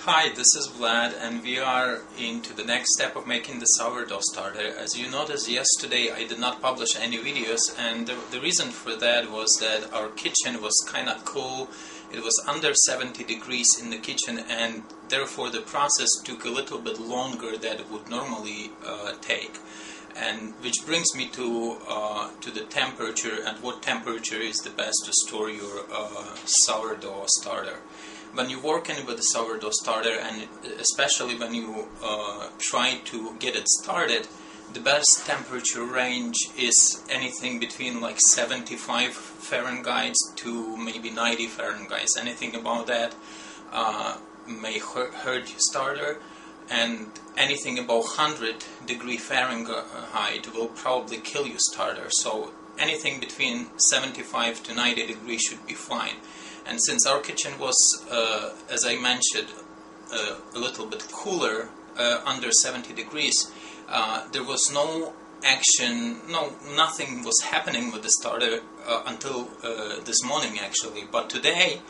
Hi, this is Vlad, and we are into the next step of making the sourdough starter. As you noticed, yesterday I did not publish any videos, and the reason for that was that our kitchen was kind of cool. It was under 70 degrees in the kitchen, and therefore the process took a little bit longer than it would normally take. And which brings me to the temperature, and what temperature is the best to store your sourdough starter. When you're working with a sourdough starter, and especially when you try to get it started, the best temperature range is anything between like 75 Fahrenheit to maybe 90 Fahrenheit. Anything about that may hurt your starter, and anything above 100 degree Fahrenheit will probably kill your starter. So anything between 75 to 90 degrees should be fine. And since our kitchen was, as I mentioned, a little bit cooler, under 70 degrees, there was no action, nothing was happening with the starter until this morning actually. But today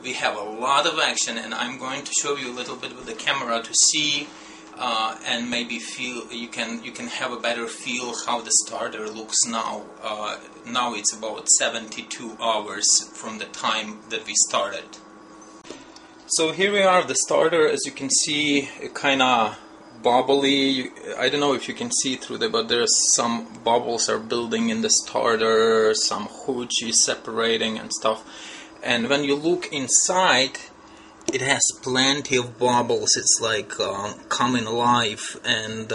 we have a lot of action, and I'm going to show you a little bit with the camera to see and maybe feel, you can have a better feel how the starter looks now. Now it's about 72 hours from the time that we started. So here we are, the starter. As you can see, kind of bubbly. I don't know if you can see through there, but there's some bubbles are building in the starter, some hooch is separating and stuff. And when you look inside, it has plenty of bubbles. It's like coming alive, and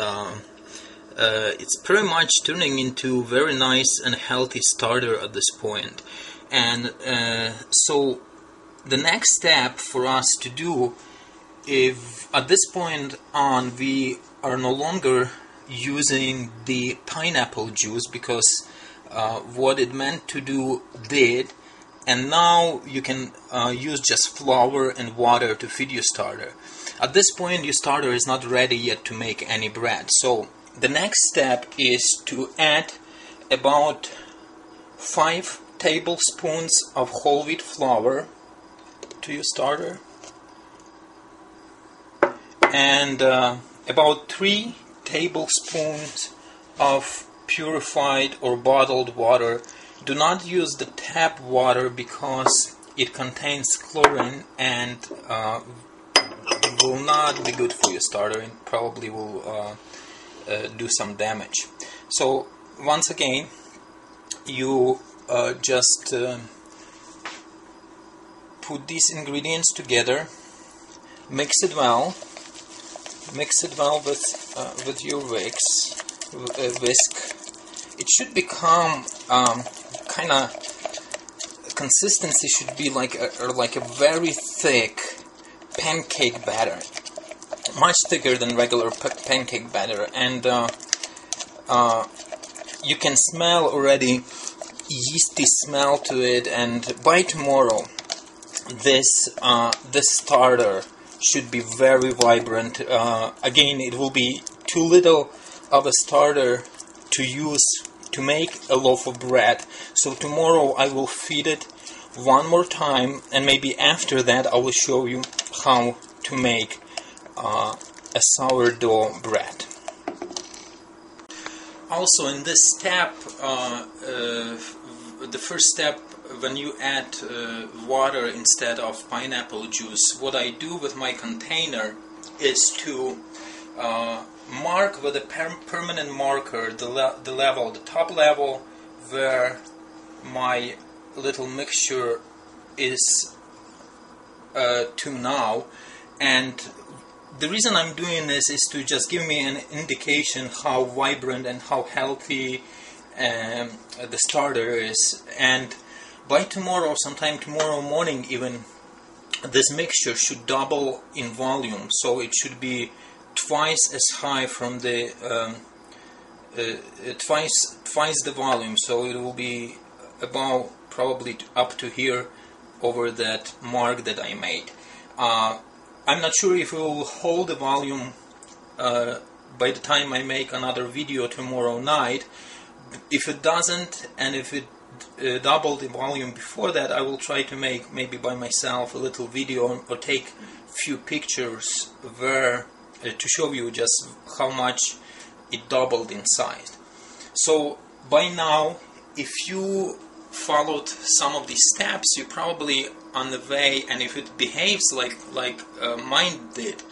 it's pretty much turning into a very nice and healthy starter at this point. And so the next step for us to do, if at this point on we are no longer using the pineapple juice, because what it meant to do did, and now you can use just flour and water to feed your starter. At this point, your starter is not ready yet to make any bread. So the next step is to add about 5 tablespoons of whole wheat flour to your starter, and about 3 tablespoons of purified or bottled water. Do not use the tap water because it contains chlorine and will not be good for your starter, and probably will do some damage. So once again, you just put these ingredients together, mix it well with your whisk. It should become kind of, consistency should be like a very thick pancake batter, much thicker than regular pancake batter. And you can smell already yeasty smell to it. And by tomorrow, this starter should be very vibrant. Again, it will be too little of a starter to use to make a loaf of bread. So tomorrow I will feed it one more time, and maybe after that I will show you how to make a sourdough bread. Also, in this step, the first step, when you add water instead of pineapple juice, what I do with my container is to mark with a permanent marker the top level where my little mixture is to now. And the reason I'm doing this is to just give me an indication how vibrant and how healthy the starter is. And by tomorrow, sometime tomorrow morning even, this mixture should double in volume, so it should be twice as high from the twice the volume. So it will be about probably up to here over that mark that I made. I'm not sure if it will hold the volume by the time I make another video tomorrow night. If it doesn't, and if it double the volume before that, I will try to make maybe by myself a little video or take few pictures where to show you just how much it doubled in size. So by now, if you followed some of these steps, you're probably on the way, and if it behaves like mine did,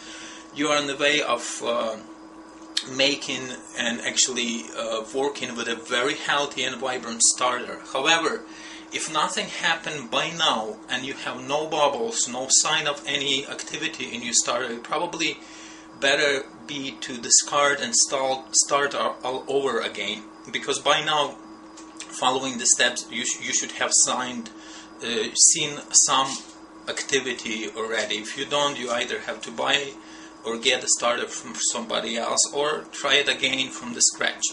you are on the way of making and actually working with a very healthy and vibrant starter. However, if nothing happened by now and you have no bubbles, no sign of any activity in your starter, you probably better be to discard and start all over again, because by now, following the steps, you should have seen some activity already. If you don't, you either have to buy or get a starter from somebody else, or try it again from the scratch.